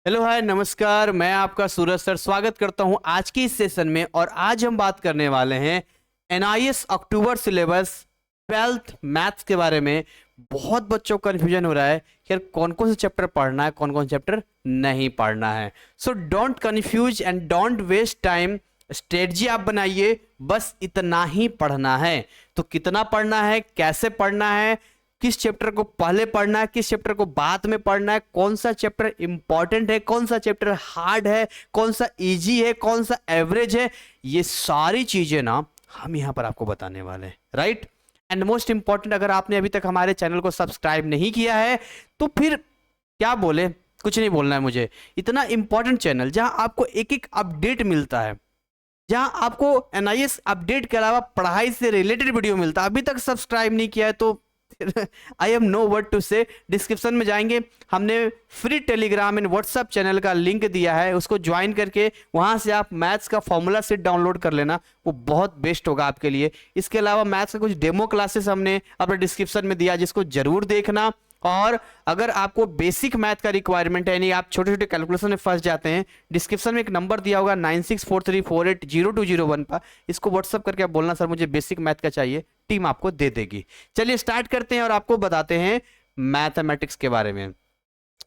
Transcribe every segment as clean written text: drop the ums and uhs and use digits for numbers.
Hello hi नमस्कार। मैं आपका सूरज सर स्वागत करता हूं आज की इस सेशन में। और आज हम बात करने वाले हैं एनआईएस अक्टूबर सिलेबस 12th मैथ्स के बारे में। बहुत बच्चों को कन्फ्यूजन हो रहा है कि यार कौन कौन से चैप्टर पढ़ना है, कौन कौन चैप्टर नहीं पढ़ना है। So don't confuse and don't waste time. Strategy आप बनाइए, बस इतना ही पढ़ना है। तो कितना पढ़ना है, कैसे पढ़ना है, किस चैप्टर को पहले पढ़ना है, किस चैप्टर को बाद में पढ़ना है, कौन सा चैप्टर इंपॉर्टेंट है, कौन सा चैप्टर हार्ड है, कौन सा इजी है, कौन सा एवरेज है, ये सारी चीजें ना हम यहां पर आपको बताने वाले हैं। राइट एंड मोस्ट इंपॉर्टेंट, अगर आपने अभी तक हमारे चैनल को सब्सक्राइब नहीं किया है तो फिर क्या बोले, कुछ नहीं बोलना है मुझे। इतना इंपॉर्टेंट चैनल जहां आपको एक एक अपडेट मिलता है, जहां आपको एनआईएस अपडेट के अलावा पढ़ाई से रिलेटेड वीडियो मिलता है, अभी तक सब्सक्राइब नहीं किया है तो I am no word to say. Description में जाएंगे, हमने free Telegram and WhatsApp channel का लिंक दिया है, उसको ज्वाइन करके वहां से आप मैथ्स का फॉर्मूला सेट डाउनलोड कर लेना, वो बहुत बेस्ट होगा आपके लिए। इसके अलावा मैथ्स का कुछ डेमो क्लासेस हमने अपने डिस्क्रिप्शन में दिया, जिसको जरूर देखना। और अगर आपको बेसिक मैथ का रिक्वायरमेंट है, यानी आप छोटे छोटे कैलकुलेशन में फंस जाते हैं, डिस्क्रिप्शन में एक नंबर दिया होगा 9643480201 पर, इसको व्हाट्सअप करके आप बोलना सर मुझे बेसिक मैथ का चाहिए, टीम आपको दे देगी। चलिए स्टार्ट करते हैं और आपको बताते हैं मैथमेटिक्स के बारे में।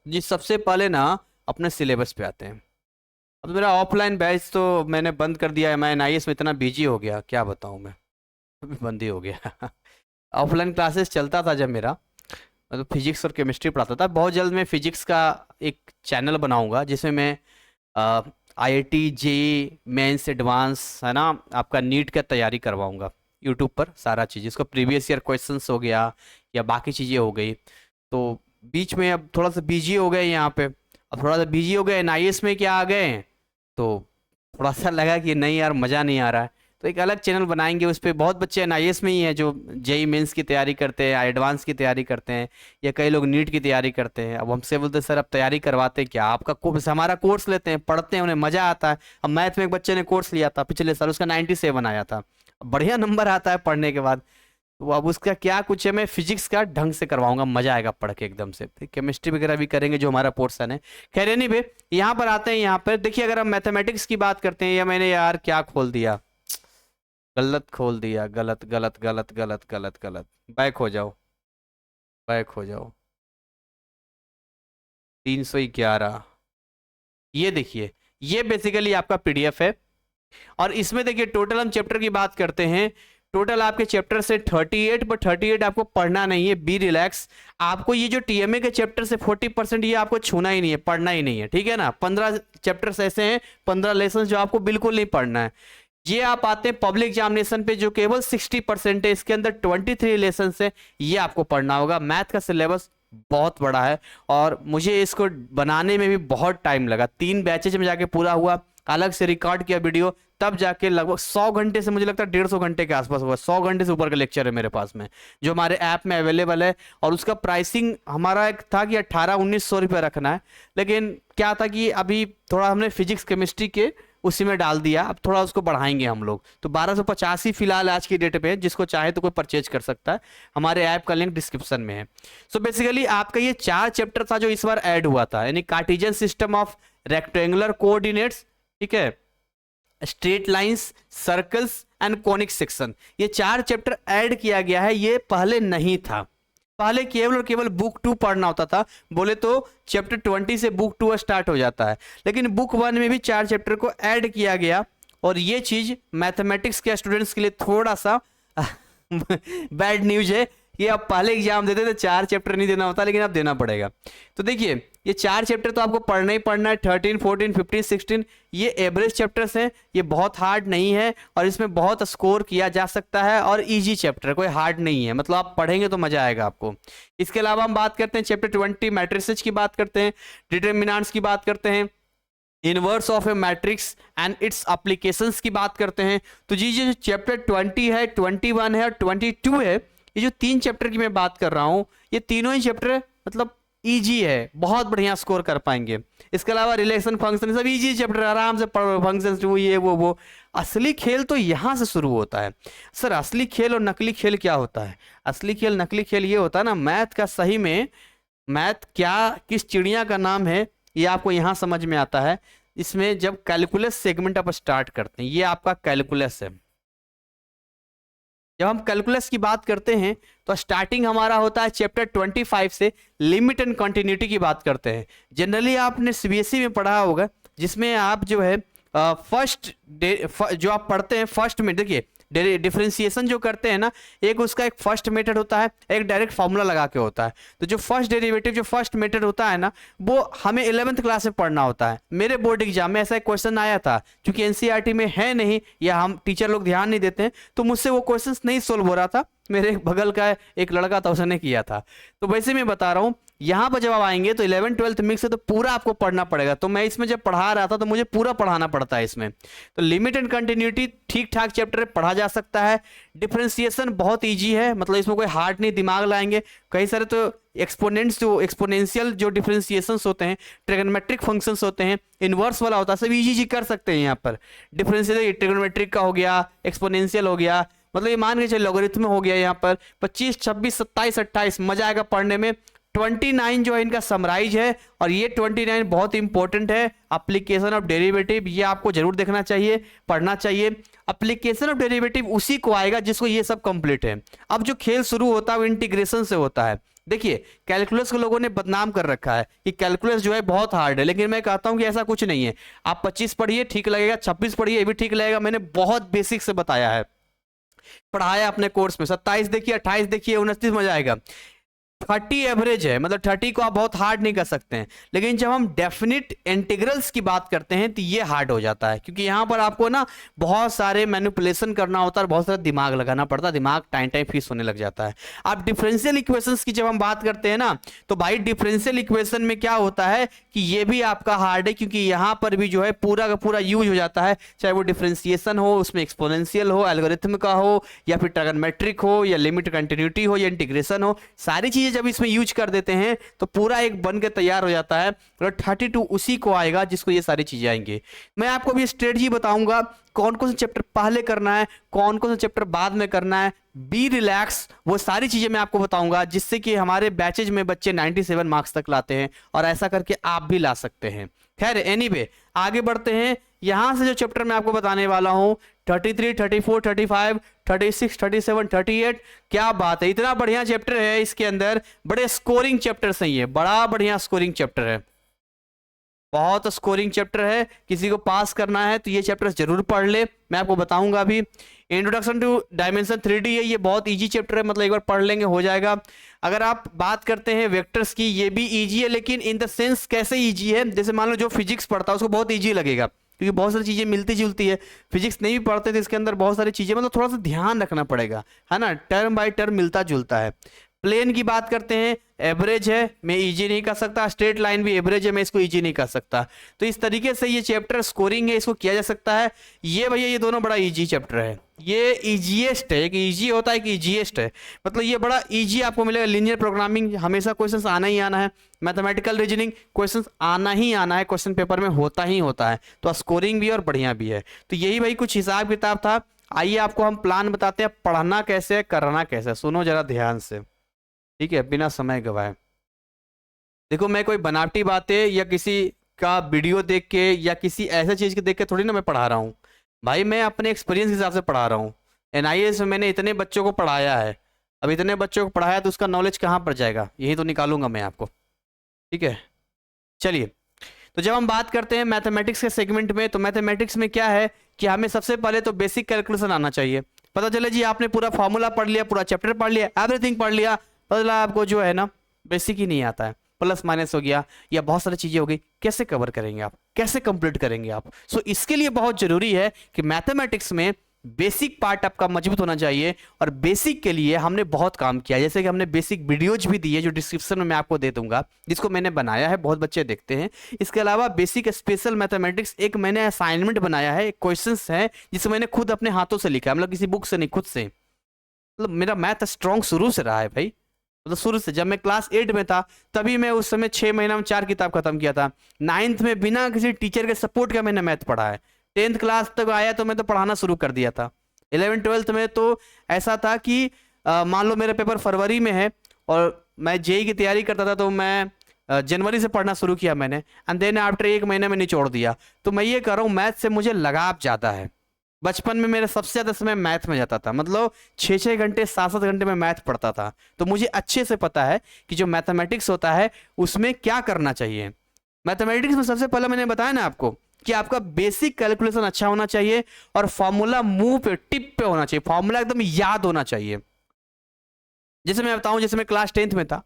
जी सबसे पहले ना अपने सिलेबस पे आते हैं। अब मेरा ऑफलाइन बैच तो मैंने बंद कर दिया है, मैं एनआईएस में इतना बिजी हो गया, क्या बताऊं मैं, अभी बंद ही हो गया। ऑफलाइन क्लासेस चलता था जब मेरा, मतलब फिजिक्स और केमिस्ट्री पढ़ाता था। बहुत जल्द मैं फिजिक्स का एक चैनल बनाऊंगा जिसमें मैं आईआईटी जेईई मेंस एडवांस है ना, आपका नीट का तैयारी करवाऊंगा यूट्यूब पर सारा चीज़। इसको प्रीवियस ईयर क्वेश्चंस हो गया या बाकी चीज़ें हो गई। तो बीच में अब थोड़ा सा बिजी हो गए यहाँ पे, अब थोड़ा सा बिजी हो गए एनआईएस में क्या आ गए, तो थोड़ा सा लगा कि नहीं यार मज़ा नहीं आ रहा है, तो एक अलग चैनल बनाएंगे। उस पर बहुत बच्चे एनआईएस में ही हैं जो जेई मेंस की तैयारी करते हैं, एडवांस की तैयारी करते हैं, या कई लोग नीट की तैयारी करते हैं। अब हमसे बोलते हैं सर अब तैयारी करवाते हैं क्या, आपका कोर्स, हमारा कोर्स लेते हैं, पढ़ते हैं, उन्हें मजा आता है। अब मैथ में एक बच्चे ने कोर्स लिया था पिछले साल, उसका 97 आया था, बढ़िया नंबर आता है पढ़ने के बाद। तो अब उसका क्या कुछ है, मैं फिजिक्स का ढंग से करवाऊंगा, मजा आएगा पढ़ के एकदम से। केमिस्ट्री वगैरह भी करेंगे जो हमारा पोर्शन है। खैर नहीं भाई, यहाँ पर आते हैं। यहाँ पर देखिए, अगर हम मैथमेटिक्स की बात करते हैं, या मैंने यार क्या खोल दिया, गलत खोल दिया, गलत गलत गलत गलत गलत गलत, बैक हो जाओ, बैक हो जाओ। 311, ये देखिए, ये बेसिकली आपका पीडीएफ है। और इसमें देखिए टोटल हम चैप्टर की बात करते हैं, टोटल आपके चैप्टर से 38, पर 38 आपको पढ़ना नहीं है, बी रिलैक्स। आपको ये जो टीएमए के चैप्टर से 40% ये आपको छूना ही नहीं है, पढ़ना ही नहीं है, ठीक है ना। 15 चैप्टर्स ऐसे हैं, 15 लेसन जो आपको बिल्कुल नहीं पढ़ना है। ये आप आते हैं पब्लिक एग्जामिनेशन पे जो केवल 60% है, इसके अंदर 23 लेसन है, ये आपको पढ़ना होगा। मैथ का सिलेबस बहुत बड़ा है और मुझे इसको बनाने में भी बहुत टाइम लगा, 3 बैचेज में जाके पूरा हुआ, अलग से रिकॉर्ड किया वीडियो, तब जाके लगभग 100 घंटे से, मुझे लगता है 150 घंटे के आसपास हुआ। 100 घंटे से ऊपर का लेक्चर है मेरे पास में, जो हमारे ऐप में अवेलेबल है। और उसका प्राइसिंग हमारा एक था कि 1800-1900 रुपये रखना है, लेकिन क्या था कि अभी थोड़ा हमने फिजिक्स केमिस्ट्री के उसी में डाल दिया, अब थोड़ा उसको बढ़ाएंगे हम लोग। तो 1250 ही फिलहाल आज की डेट पे, जिसको चाहे तो कोई परचेज कर सकता है, हमारे ऐप का लिंक डिस्क्रिप्शन में है। सो बेसिकली आपका ये 4 चैप्टर था जो इस बार ऐड हुआ था, यानी Cartesian system of rectangular coordinates, ठीक है, straight lines, circles and conic section, ये 4 चैप्टर ऐड किया गया है। ये पहले नहीं था, पहले केवल और केवल बुक 2 पढ़ना होता था, बोले तो चैप्टर 20 से बुक 2 स्टार्ट हो जाता है। लेकिन बुक 1 में भी 4 चैप्टर को ऐड किया गया, और ये चीज मैथमेटिक्स के स्टूडेंट्स के लिए थोड़ा सा बैड न्यूज है। ये आप पहले एग्जाम देते थे 4 चैप्टर नहीं देना होता, लेकिन अब देना पड़ेगा। तो देखिए ये 4 चैप्टर तो आपको पढ़ना ही पढ़ना है, 13, 14, 15, 16, ये एवरेज चैप्टर्स हैं, ये बहुत हार्ड नहीं है और इसमें बहुत स्कोर किया जा सकता है, और इजी चैप्टर, कोई हार्ड नहीं है, मतलब आप पढ़ेंगे तो मजा आएगा आपको। इसके अलावा हम बात करते हैं चैप्टर 20 मैट्रिसेस की बात करते हैं, डिटर्मिनेंट्स की बात करते हैं, inverse of A matrix and it's applications की बात करते हैं। तो जी जो चैप्टर 20 है, 21 है और 22 है, ये जो 3 चैप्टर की मैं बात कर रहा हूं, ये तीनों ही चैप्टर मतलब इजी है, बहुत बढ़िया स्कोर कर पाएंगे। इसके अलावा रिलेशन, फंक्शन, सब इजी चैप्टर, आराम से पढ़ो, फंक्शंस ये वो। असली खेल तो यहां से शुरू होता है। सर असली खेल और नकली खेल क्या होता है? असली खेल नकली खेल ये होता है ना, मैथ का सही में, मैथ क्या, किस चिड़िया का नाम है, ये आपको यहाँ समझ में आता है। इसमें जब कैलकुलस सेगमेंट आप स्टार्ट करते हैं, ये आपका कैलकुलस है। जब हम कैलकुलस की बात करते हैं तो स्टार्टिंग हमारा होता है चैप्टर 25 से, लिमिट एंड कंटिन्यूटी की बात करते हैं। जनरली आपने सीबीएसई में पढ़ा होगा, जिसमें आप जो है जो आप पढ़ते हैं फर्स्ट में, देखिए डिफरेंशिएशन जो करते हैं ना, एक उसका एक फर्स्ट मेथड होता है, एक डायरेक्ट फॉर्मूला लगा के होता है। तो जो फर्स्ट डेरिवेटिव, जो फर्स्ट मेथड होता है ना, वो हमें 11th क्लास में पढ़ना होता है। मेरे बोर्ड एग्जाम में ऐसा एक क्वेश्चन आया था, क्योंकि एनसीईआरटी में है नहीं या हम टीचर लोग ध्यान नहीं देते हैं, तो मुझसे वो क्वेश्चन नहीं सोल्व हो रहा था। मेरे बगल का एक लड़का था, उसने किया था। तो वैसे मैं बता रहा हूँ, यहाँ पर जब आप आएंगे तो 11th 12th मिक्स है, तो पूरा आपको पढ़ना पड़ेगा। तो मैं इसमें जब पढ़ा रहा था तो मुझे पूरा पढ़ाना पड़ता है इसमें। तो लिमिट एंड कंटिन्यूटी ठीक ठाक चैप्टर पढ़ा जा सकता है। डिफरेंशिएशन बहुत इजी है, मतलब इसमें कोई हार्ड नहीं, दिमाग लाएंगे। कई सारे तो एक्सपोनेंट्स, जो एक्सपोनेंशियल जो डिफरेंशिएशंस होते हैं, ट्रिग्नोमेट्रिक फंक्शंस होते हैं, इनवर्स वाला होता है, सब इजी कर सकते हैं यहाँ पर। डिफरेंशियल ट्रिग्नोमेट्रिक का हो गया, एक्सपोनेंशियल हो गया, मतलब ये मान के चलिए लॉगरिथम हो गया। यहाँ पर 25, 26, 27, 28 मजा आएगा पढ़ने में। 29 जो है इनका समराइज है, और ये 29 बहुत इंपॉर्टेंट है। एप्लीकेशन ऑफ डेरिवेटिव, ये आपको जरूर देखना चाहिए, पढ़ना चाहिए। एप्लीकेशन ऑफ डेरिवेटिव उसी को आएगा जिसको ये सब कंप्लीट है। अब जो खेल शुरू होता है वो इंटीग्रेशन से होता है। देखिए कैलकुलस को लोगों ने बदनाम कर रखा है कि कैलकुलस जो है बहुत हार्ड है, लेकिन मैं कहता हूं कि ऐसा कुछ नहीं है। आप 25 पढ़िए ठीक लगेगा, 26 पढ़िए ये भी ठीक लगेगा। मैंने बहुत बेसिक से बताया है, पढ़ाया अपने कोर्स में। 27 देखिए, 28 देखिए, 29 मजा आएगा। 30 एवरेज है, मतलब 30 को आप बहुत हार्ड नहीं कर सकते हैं। लेकिन जब हम डेफिनिट इंटीग्रल्स की बात करते हैं तो ये हार्ड हो जाता है, क्योंकि यहां पर आपको ना बहुत सारे मैनिपुलेशन करना होता है, बहुत सारा दिमाग लगाना पड़ता है, दिमाग टाइम फीस होने लग जाता है। आप डिफरेंशियल इक्वेशंस की जब हम बात करते हैं ना, तो भाई डिफरेंशियल इक्वेशन में क्या होता है कि ये भी आपका हार्ड है, क्योंकि यहां पर भी जो है पूरा का पूरा यूज हो जाता है। चाहे वो डिफरेंशिएशन हो, उसमें एक्सपोनेंशियल हो, एल्गोरिथम का हो, या फिर ट्रिग्नोमेट्रिक हो, या लिमिट कंटिन्यूटी हो, या इंटीग्रेशन हो, सारी चीजें जब इसमें यूज कर देते हैं तो पूरा एक बन के तैयार हो जाता है। और 32 उसी को आएगा जिसको ये सारी चीजें आएंगी। मैं आपको भी स्ट्रेटजी बताऊंगा कौन कौन सा चैप्टर पहले करना है, कौन कौन सा चैप्टर बाद में करना है। बी रिलैक्स, वो सारी चीजें मैं आपको बताऊंगा, जिससे कि हमारे बैचेज में बच्चे 97 मार्क्स तक लाते हैं, और ऐसा करके आप भी ला सकते हैं। खैर एनीवे आगे बढ़ते हैं। यहां से जो चैप्टर मैं आपको बताने वाला हूं 33, 34, 35, 36, 37, 38, क्या बात है, इतना बढ़िया चैप्टर है। इसके अंदर बड़े स्कोरिंग चैप्टर्स हैं, ये बड़ा बढ़िया स्कोरिंग चैप्टर है, बहुत स्कोरिंग चैप्टर है। किसी को पास करना है तो ये चैप्टर जरूर पढ़ ले, मैं आपको बताऊंगा अभी। इंट्रोडक्शन टू डायमेंशन 3D है, ये बहुत इजी चैप्टर है, मतलब एक बार पढ़ लेंगे हो जाएगा। अगर आप बात करते हैं वेक्टर्स की, ये भी इजी है, लेकिन इन द सेंस कैसे इजी है, जैसे मान लो जो फिजिक्स पढ़ता है उसको बहुत इजी लगेगा, क्योंकि बहुत सारी चीजें मिलती जुलती है। फिजिक्स नहीं भी पढ़ते तो इसके अंदर बहुत सारी चीजें, मतलब थोड़ा सा ध्यान रखना पड़ेगा, है ना, टर्म बाय टर्म मिलता जुलता है। प्लेन की बात करते हैं, एवरेज है, मैं इजी नहीं कर सकता। स्ट्रेट लाइन भी एवरेज है, मैं इसको इजी नहीं कर सकता। तो इस तरीके से ये चैप्टर स्कोरिंग है, इसको किया जा सकता है। ये भैया ये दोनों बड़ा इजी चैप्टर है, ये इजीएस्ट है। एक इजी होता है, एक इजीएस्ट है, मतलब ये बड़ा इजी आपको मिलेगा। लीनियर प्रोग्रामिंग हमेशा क्वेश्चन आना ही आना है, मैथमेटिकल रीजनिंग क्वेश्चन आना ही आना है, क्वेश्चन पेपर में होता ही होता है। तो स्कोरिंग भी और बढ़िया भी है। तो यही भाई कुछ हिसाब किताब था। आइए आपको हम प्लान बताते हैं, पढ़ना कैसे, करना कैसे। सुनो जरा ध्यान से, ठीक है, बिना समय गवाए। देखो मैं कोई बनावटी बातें या किसी का वीडियो देख के या किसी ऐसे चीज के देख के थोड़ी ना मैं पढ़ा रहा हूँ भाई, मैं अपने एक्सपीरियंस के हिसाब से पढ़ा रहा हूँ। NIS में मैंने इतने बच्चों को पढ़ाया है, अब इतने बच्चों को पढ़ाया तो उसका नॉलेज कहाँ पर जाएगा, यही तो निकालूंगा मैं आपको, ठीक है। चलिए, तो जब हम बात करते हैं मैथमेटिक्स के सेगमेंट में, तो मैथमेटिक्स में क्या है कि हमें सबसे पहले तो बेसिक कैलकुलेशन आना चाहिए। पता चले जी आपने पूरा फॉर्मूला पढ़ लिया, पूरा चैप्टर पढ़ लिया, एवरीथिंग पढ़ लिया, पता आपको जो है ना बेसिक ही नहीं आता है, प्लस माइनस हो गया या बहुत सारी चीजें हो गई, कैसे कवर करेंगे आप, कैसे कंप्लीट करेंगे आप। सो इसके लिए बहुत जरूरी है कि मैथमेटिक्स में बेसिक पार्ट आपका मजबूत होना चाहिए। और बेसिक के लिए हमने बहुत काम किया, जैसे कि हमने बेसिक वीडियोज भी दी है जो डिस्क्रिप्शन में मैं आपको दे दूंगा, जिसको मैंने बनाया है, बहुत बच्चे देखते हैं। इसके अलावा बेसिक स्पेशल मैथमेटिक्स एक मैंने असाइनमेंट बनाया है, क्वेश्चंस है जिसे मैंने खुद अपने हाथों से लिखा है, मतलब किसी बुक से नहीं, खुद से। मतलब मेरा मैथ स्ट्रॉन्ग शुरू से रहा है भाई, मतलब शुरू से। जब मैं क्लास 8 में था तभी मैं उस समय 6 महीना में 4 किताब खत्म किया था। 9th में बिना किसी टीचर के सपोर्ट का मैंने मैथ पढ़ा है। 10th क्लास तक आया तो मैं तो पढ़ाना शुरू कर दिया था। 11th 12th में तो ऐसा था कि मान लो मेरा पेपर फरवरी में है और मैं जेई की तैयारी करता था, तो मैं जनवरी से पढ़ना शुरू किया मैंने, एंड देन आफ्टर 1 महीने में निचोड़ दिया। तो मैं ये कर रहा हूँ, मैथ से मुझे लगाव ज़्यादा है। बचपन में मेरा सबसे ज़्यादा समय मैथ में जाता था, मतलब 6-6 घंटे 7-7 घंटे में मैथ पढ़ता था। तो मुझे अच्छे से पता है कि जो मैथमेटिक्स होता है उसमें क्या करना चाहिए। मैथमेटिक्स में सबसे पहले मैंने बताया ना आपको कि आपका बेसिक कैलकुलेशन अच्छा होना चाहिए और फॉर्मूला मुंह पे टिप पे होना चाहिए, फॉर्मूला एकदम याद होना चाहिए। जैसे मैं बताऊं, जैसे मैं क्लास 10th में था,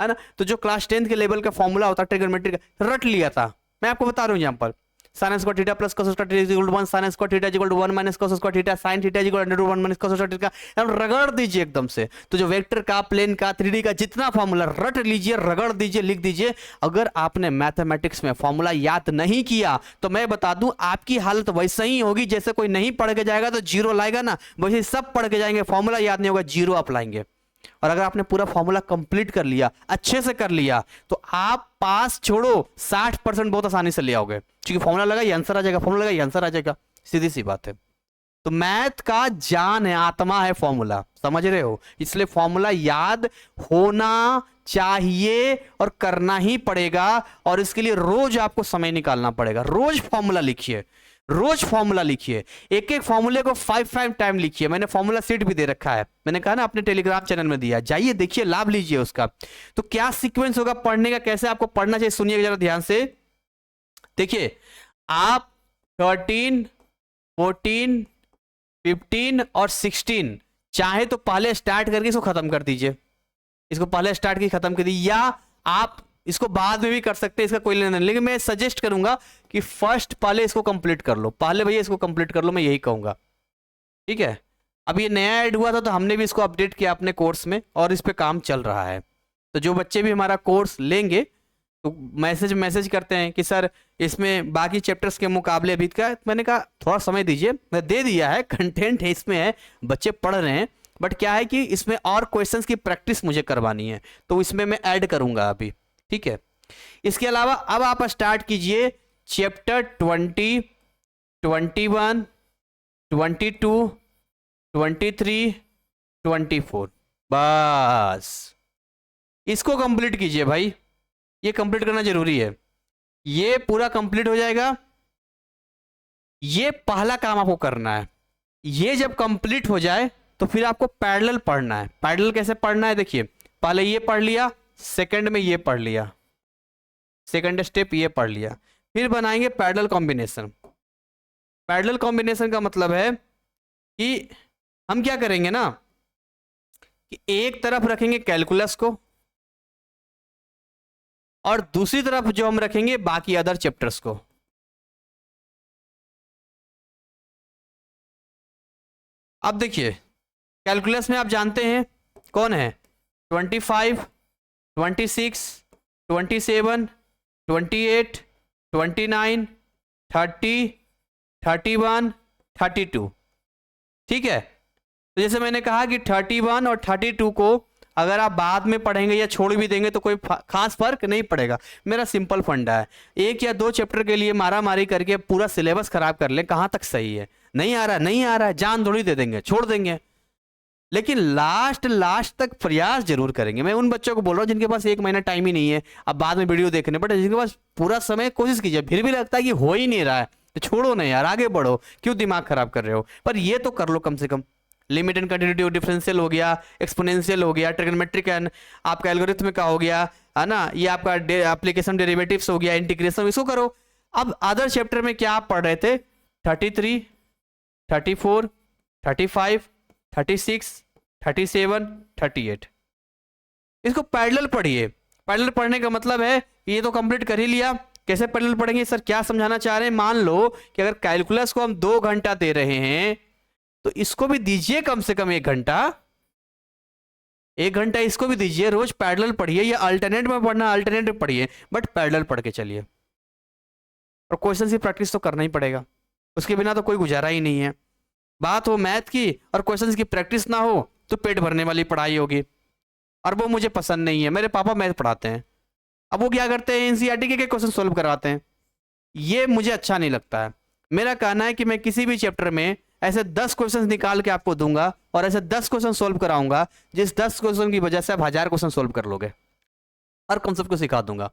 है ना, तो जो क्लास 10th के लेवल का फॉर्मूला होता है ट्रिग्नोमेट्री का, रट लिया था। मैं आपको बता रहा हूं यहाँ पर, sin square theta plus cos square theta is equal to 1, sin square theta is equal to 1 minus cos square theta, sin theta is equal to √1 minus cos square theta. रगड़ दीजिए एकदम से। तो जो वेक्टर का, प्लेन का, 3D का जितना फॉर्मूला रट लीजिए, रगड़ दीजिए, लिख दीजिए। अगर आपने मैथमेटिक्स में फॉर्मूला याद नहीं किया तो मैं बता दूं आपकी हालत वैसे ही होगी जैसे कोई नहीं पढ़ के जाएगा तो जीरो लाएगा ना, वैसे सब पढ़ के जाएंगे, फॉर्मूला याद नहीं होगा, जीरो आप लाएंगे। और अगर आपने पूरा फॉर्मूला कंप्लीट कर लिया, अच्छे से कर लिया, तो आप पास छोड़ो 60% बहुत आसानी से ले आओगे, क्योंकि फॉर्मूला लगा ये आंसर आ जाएगा, फॉर्मूला लगा ये आंसर आ जाएगा, सीधी सी बात है। तो मैथ का जान है, आत्मा है फॉर्मूला, समझ रहे हो? इसलिए फॉर्मूला याद होना चाहिए और करना ही पड़ेगा, और इसके लिए रोज आपको समय निकालना पड़ेगा। रोज फॉर्मूला लिखिए, रोज फॉर्मूला लिखिए, एक एक फॉर्मूले को 5 टाइम लिखिए। मैंने फॉर्मूला सीट भी दे रखा है, मैंने कहा ना अपने टेलीग्राम चैनल में दिया, जाइए देखिए, लाभ लीजिए उसका। तो क्या सीक्वेंस होगा पढ़ने का, कैसे आपको पढ़ना चाहिए, सुनिएगा जरा ध्यान से। देखिए, आप 13, 14, 15 और 16 चाहे तो पहले स्टार्ट करके इसको खत्म कर दीजिए, इसको पहले स्टार्ट की खत्म कर दीजिए, या आप इसको बाद में भी कर सकते हैं, इसका कोई लेना नहीं। लेकिन मैं सजेस्ट करूंगा कि फर्स्ट पहले इसको कंप्लीट कर लो, पहले भैया इसको कंप्लीट कर लो, मैं यही कहूंगा, ठीक है। अब ये नया ऐड हुआ था तो हमने भी इसको अपडेट किया अपने कोर्स में, और इस पे काम चल रहा है। तो जो बच्चे भी हमारा कोर्स लेंगे तो मैसेज करते हैं कि सर इसमें बाकी चैप्टर्स के मुकाबले अभी का, मैंने कहा थोड़ा समय दीजिए, मैं दे दिया है, कंटेंट है इसमें है, बच्चे पढ़ रहे हैं, बट क्या है कि इसमें और क्वेश्चंस की प्रैक्टिस मुझे करवानी है, तो इसमें मैं ऐड करूंगा अभी, ठीक है। इसके अलावा अब आप स्टार्ट कीजिए चैप्टर 20, 21, 22, 23, 24, बस इसको कंप्लीट कीजिए भाई, ये कंप्लीट करना जरूरी है। ये पूरा कंप्लीट हो जाएगा, ये पहला काम आपको करना है। ये जब कंप्लीट हो जाए तो फिर आपको पैरेलल पढ़ना है। पैरेलल कैसे पढ़ना है, देखिए, पहले ये पढ़ लिया, सेकंड में ये पढ़ लिया, सेकंड स्टेप ये पढ़ लिया, फिर बनाएंगे पैरेलल कॉम्बिनेशन। पैरेलल कॉम्बिनेशन का मतलब है कि हम क्या करेंगे ना, कि एक तरफ रखेंगे कैलकुलस को और दूसरी तरफ जो हम रखेंगे बाकी अदर चैप्टर्स को। अब देखिए, कैलकुलस में आप जानते हैं कौन है, 25, 26, 27, 28, 29, 30, 31, 32, ठीक है। तो जैसे मैंने कहा कि 31 और 32 को अगर आप बाद में पढ़ेंगे या छोड़ भी देंगे तो कोई खास फर्क नहीं पड़ेगा। मेरा सिंपल फंडा है, एक या दो चैप्टर के लिए मारा मारी करके पूरा सिलेबस खराब कर ले, कहाँ तक सही है? नहीं आ रहा, नहीं आ रहा है, जान थोड़ी दे देंगे, छोड़ देंगे, लेकिन लास्ट तक प्रयास जरूर करेंगे। मैं उन बच्चों को बोल रहा हूँ जिनके पास 1 महीना टाइम ही नहीं है, अब बाद में वीडियो देखने, बट जिनके पास पूरा समय, कोशिश कीजिए, फिर भी लगता है कि हो ही नहीं रहा है तो छोड़ो नहीं यार, आगे बढ़ो, क्यों दिमाग खराब कर रहे हो? पर ये तो कर लो कम से कम। लिमिट एंड कंटिन्यूटी, डिफरेंशियल हो गया, एक्सपोनेंशियल हो गया, ट्रिग्नोमेट्रिक एंड आपका एल्गोरिथम का हो गया, है ना, ये आपका एप्लीकेशन डेरिवेटिव्स हो गया, इंटीग्रेशन, इसको करो। अब अदर चैप्टर में क्या आप पढ़ रहे थे, 33, 34, 35, 36, 37, 38, इसको पैरेलल पढ़िए। पैरेलल पढ़ने का मतलब है ये तो कंप्लीट कर ही लिया, कैसे पैरेलल पढ़ेंगे सर, क्या समझाना चाह रहे हैं? मान लो कि अगर कैलकुलस को हम 2 घंटा दे रहे हैं तो इसको भी दीजिए कम से कम 1 घंटा, 1 घंटा इसको भी दीजिए। रोज पैरेलल पढ़िए, या अल्टरनेट में पढ़ना अल्टरनेट में पढ़िए, बट पैरेलल पढ़ के चलिए। और क्वेश्चन की प्रैक्टिस तो करना ही पड़ेगा, उसके बिना तो कोई गुजारा ही नहीं है। बात हो मैथ की और क्वेश्चन की प्रैक्टिस ना हो तो पेट भरने वाली पढ़ाई होगी, और वो मुझे पसंद नहीं है। मेरे पापा मैथ पढ़ाते हैं, अब वो क्या करते हैं, एनसीईआरटी के क्वेश्चन सोल्व करवाते हैं, ये मुझे अच्छा नहीं लगता है। मेरा कहना है कि मैं किसी भी चैप्टर में ऐसे 10 क्वेश्चन निकाल के आपको दूंगा और ऐसे 10 क्वेश्चन सोल्व कराऊंगा, जिस 10 क्वेश्चन की वजह से आप 1000 क्वेश्चन सोल्व कर लोगे। हर कॉन्सेप्ट को सिखा दूंगा।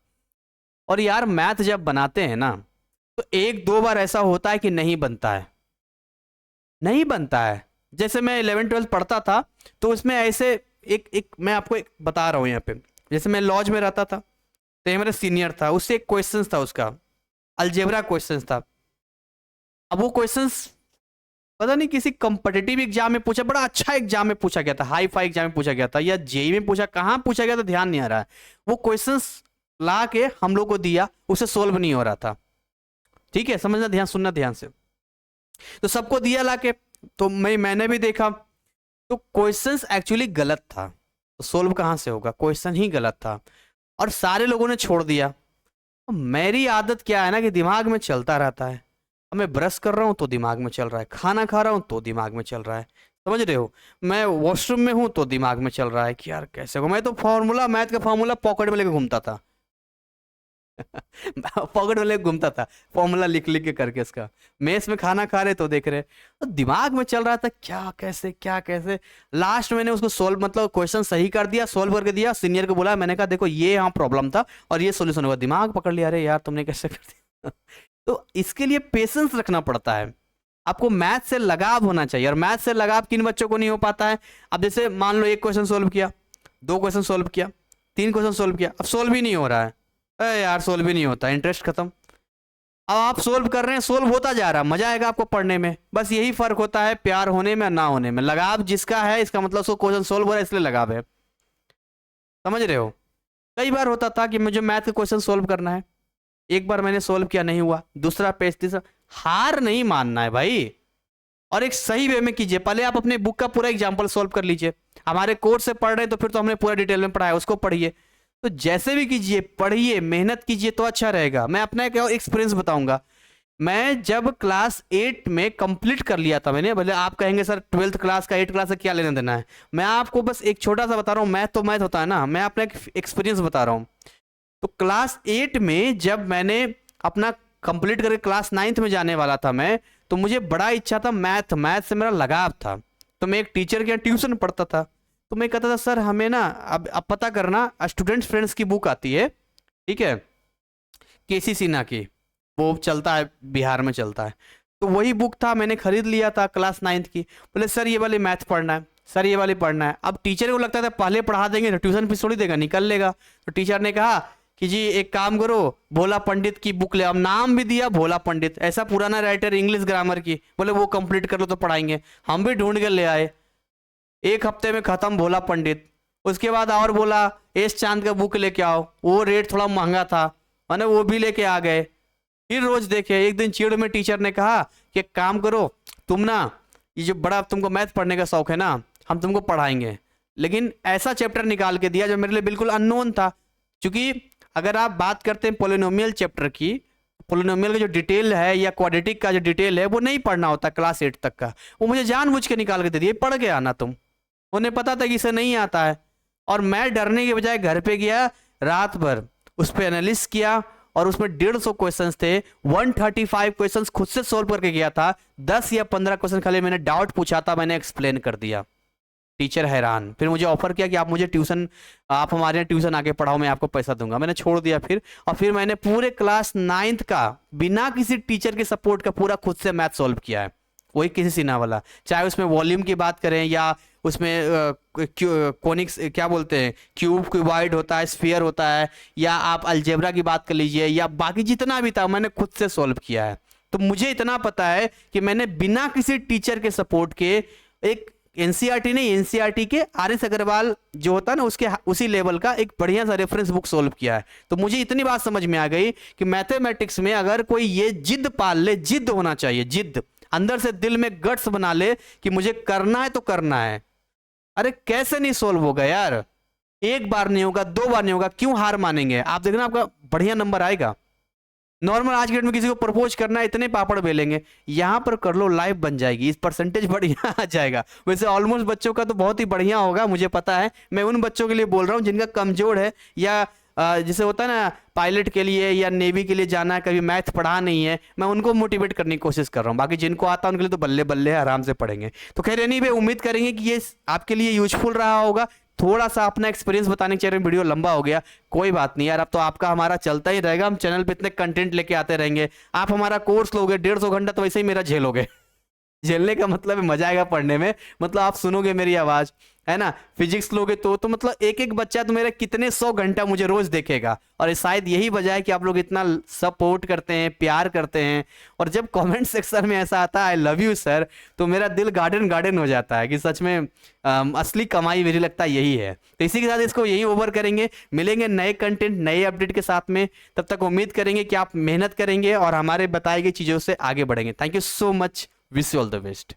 और यार मैथ जब बनाते हैं ना तो एक दो बार ऐसा होता है कि नहीं बनता है, नहीं बनता है। जैसे मैं 11th-12th पढ़ता था तो उसमें ऐसे एक मैं आपको एक बता रहा हूँ यहाँ पे, जैसे मैं लॉज में रहता था तो ये मेरा सीनियर था, उससे एक क्वेश्चन था, उसका अलजेब्रा क्वेश्चन था। अब वो क्वेश्चंस पता नहीं किसी कॉम्पिटिटिव एग्जाम में पूछा, बड़ा अच्छा एग्जाम में पूछा गया था, हाई फाई एग्जाम में पूछा गया था, या जेई में पूछा, कहाँ पूछा गया था ध्यान नहीं आ रहा है। वो क्वेश्चंस ला के हम लोग को दिया, उसे सोल्व नहीं हो रहा था। ठीक है, समझना, ध्यान सुनना ध्यान से। तो सबको दिया ला के, तो मैंने भी देखा तो क्वेश्चंस एक्चुअली गलत था, तो सोल्व कहाँ से होगा, क्वेश्चन ही गलत था और सारे लोगों ने छोड़ दिया। तो मेरी आदत क्या है ना कि दिमाग में चलता रहता है। अब मैं ब्रश कर रहा हूँ तो दिमाग में चल रहा है, खाना खा रहा हूँ तो दिमाग में चल रहा है, समझ रहे हो, मैं वॉशरूम में हूँ तो दिमाग में चल रहा है कि यार कैसे हो। मैं तो फॉर्मूला, मैथ का फॉर्मूला पॉकेट में लेके घूमता था पॉकेट में लेके घूमता था, फॉर्मूला लिख लिख के करके इसका। मेस में खाना खा रहे तो देख रहे, तो दिमाग में चल रहा था क्या कैसे क्या कैसे। लास्ट मैंने उसको सोल्व, मतलब क्वेश्चन सही कर दिया, सोल्व करके दिया, सीनियर को बोला, मैंने कहा देखो ये यहाँ प्रॉब्लम था और ये सोल्यूशन हुआ। दिमाग पकड़ लिया, अरे यार तुमने कैसे कर दिया तो इसके लिए पेशेंस रखना पड़ता है, आपको मैथ से लगाव होना चाहिए। और मैथ से लगाव किन बच्चों को नहीं हो पाता है। अब जैसे मान लो एक क्वेश्चन सोल्व किया, दो क्वेश्चन सोल्व किया, तीन क्वेश्चन सोल्व किया, अब सोल्व ही नहीं हो रहा है, अरे यार सोल्व ही नहीं होता, इंटरेस्ट खत्म। अब आप सोल्व कर रहे हैं, सोल्व होता जा रहा है, मजा आएगा आपको पढ़ने में। बस यही फर्क होता है प्यार होने में ना होने में। लगाव जिसका है इसका मतलब उसको क्वेश्चन सोल्व हो रहा है इसलिए लगाव है, समझ रहे हो। कई बार होता था कि मुझे मैथ का क्वेश्चन सोल्व करना है, एक बार मैंने सोल्व किया नहीं हुआ, दूसरा पेज, तीसरा। हार नहीं मानना है भाई, और एक सही वे में कीजिए। पहले आप अपने बुक का पूरा एग्जाम्पल सोल्व कर लीजिए। हमारे कोर्स से पढ़ रहे हैं तो फिर तो हमने पूरा डिटेल में पढ़ाया, उसको पढ़िए। तो जैसे भी कीजिए, पढ़िए, मेहनत कीजिए तो अच्छा रहेगा। मैं अपना एक एक्सपीरियंस बताऊंगा। मैं जब क्लास 8 में कंप्लीट कर लिया था मैंने, भले आप कहेंगे सर 12th क्लास का 8 क्लास से क्या लेना देना है, मैं आपको बस एक छोटा सा बता रहा हूँ। मैथ तो मैथ होता है ना, मैं अपना एक एक्सपीरियंस बता रहा हूँ। तो क्लास 8 में जब मैंने अपना कंप्लीट करके क्लास 9th में जाने वाला था मैं, तो मुझे बड़ा इच्छा था, मैथ से मेरा लगाव था। तो मैं एक टीचर के यहाँ ट्यूशन पढ़ता था, तो मैं कहता था सर हमें ना अब पता करना, स्टूडेंट फ्रेंड्स की बुक आती है, ठीक है, केसी सिन्हा की, वो चलता है बिहार में चलता है, तो वही बुक था, मैंने खरीद लिया था क्लास 9th की। बोले सर ये वाली मैथ पढ़ना है, सर ये वाली पढ़ना है। अब टीचर को लगता था पहले पढ़ा देंगे तो ट्यूशन फीस थोड़ी देगा, निकल लेगा। तो टीचर ने कहा कि जी एक काम करो, भोला पंडित की बुक ले। अब नाम भी दिया भोला पंडित, ऐसा पुराना राइटर, इंग्लिश ग्रामर की। बोले वो कंप्लीट कर लो तो पढ़ाएंगे। हम भी ढूंढ के ले आए, एक हफ्ते में खत्म भोला पंडित। उसके बाद और बोला एस चांद का बुक लेके आओ, वो रेट थोड़ा महंगा था, मैंने वो भी लेके आ गए। फिर रोज देखे, एक दिन चिड़ में टीचर ने कहा कि एक काम करो, तुम ना ये जो बड़ा तुमको मैथ पढ़ने का शौक है ना, हम तुमको पढ़ाएंगे। लेकिन ऐसा चैप्टर निकाल के दिया जो मेरे लिए बिल्कुल अननोन था, क्योंकि अगर आप बात करते हैं पोलिनोमियल चैप्टर की, पोलिनोमियल का जो डिटेल है या क्वाड्रेटिक का जो डिटेल है वो नहीं पढ़ना होता क्लास 8 तक का। वो मुझे जानबूझ के निकाल के दे दिए, पढ़ के आना तुम। उन्हें पता था कि इसे नहीं आता है, और मैं डरने के बजाय घर पे गया, रात भर उस पर एनालिसिस किया, और उसमें 150 क्वेश्चंस थे, 135 क्वेश्चंस खुद से सोल्व करके गया था। 10 या 15 क्वेश्चन खाली मैंने डाउट पूछा था, मैंने एक्सप्लेन कर दिया। टीचर हैरान, फिर मुझे ऑफर किया कि आप मुझे ट्यूशन, आप हमारे यहाँ ट्यूशन आके पढ़ाओ, मैं आपको पैसा दूंगा। मैंने छोड़ दिया फिर, और फिर मैंने पूरे क्लास 9th का बिना किसी टीचर के सपोर्ट का पूरा खुद से मैथ सॉल्व किया है, वही किसी सिन्हा वाला। चाहे उसमें वॉल्यूम की बात करें, या उसमें कोनिक्स क्या बोलते हैं, क्यूब, क्यूबॉइड होता है, स्फीयर होता है, या आप अलजेब्रा की बात कर लीजिए, या बाकी जितना भी था मैंने खुद से सॉल्व किया है। तो मुझे इतना पता है कि मैंने बिना किसी टीचर के सपोर्ट के, एक एनसीईआरटी नहीं, एनसीईआरटी के आर.एस. अग्रवाल जो होता है ना, उसके उसी लेवल का एक बढ़िया सा रेफरेंस बुक सोल्व किया है। तो मुझे इतनी बात समझ में आ गई कि मैथमेटिक्स में अगर कोई ये जिद पाल ले, जिद होना चाहिए, जिद अंदर से, दिल में गट्स बना ले कि मुझे करना है तो करना है। अरे कैसे नहीं सोल्व होगा यार, एक बार नहीं होगा, दो बार नहीं होगा, क्यों हार मानेंगे। आप देखना आपका बढ़िया नंबर आएगा। नॉर्मल आज के डेट में किसी को प्रपोज करना है, इतने पापड़ बेलेंगे, यहां पर कर लो, लाइफ बन जाएगी, इस परसेंटेज बढ़िया आ जाएगा। वैसे ऑलमोस्ट बच्चों का तो बहुत ही बढ़िया होगा, मुझे पता है। मैं उन बच्चों के लिए बोल रहा हूं जिनका कमजोर है, या जैसे होता है ना पायलट के लिए या नेवी के लिए जाना है, कभी मैथ पढ़ा नहीं है, मैं उनको मोटिवेट करने की कोशिश कर रहा हूँ। बाकी जिनको आता है उनके लिए तो बल्ले बल्ले है, आराम से पढ़ेंगे। तो खैर एनीवे, उम्मीद करेंगे कि ये आपके लिए यूजफुल रहा होगा। थोड़ा सा अपना एक्सपीरियंस बताने के चेहरे में वीडियो लंबा हो गया, कोई बात नहीं यार, अब तो आपका हमारा चलता ही रहेगा, हम चैनल पे इतने कंटेंट लेके आते रहेंगे। आप हमारा कोर्स लोगे 150 घंटा तो वैसे ही मेरा झेलोगे। झेलने का मतलब है मजा आएगा पढ़ने में, मतलब आप सुनोगे मेरी आवाज, है ना। फिजिक्स लोगे तो मतलब एक एक बच्चा तो मेरा कितने 100 घंटा मुझे रोज देखेगा, और शायद यही वजह है कि आप लोग इतना सपोर्ट करते हैं, प्यार करते हैं। और जब कमेंट सेक्शन में ऐसा आता है आई लव यू सर, तो मेरा दिल गार्डन गार्डन हो जाता है कि सच में असली कमाई मेरी लगता है यही है। तो इसी के साथ इसको यही ओवर करेंगे, मिलेंगे नए कंटेंट नए अपडेट के साथ में। तब तक उम्मीद करेंगे कि आप मेहनत करेंगे और हमारे बताई गई चीजों से आगे बढ़ेंगे। Thank you so much, wish you all the best.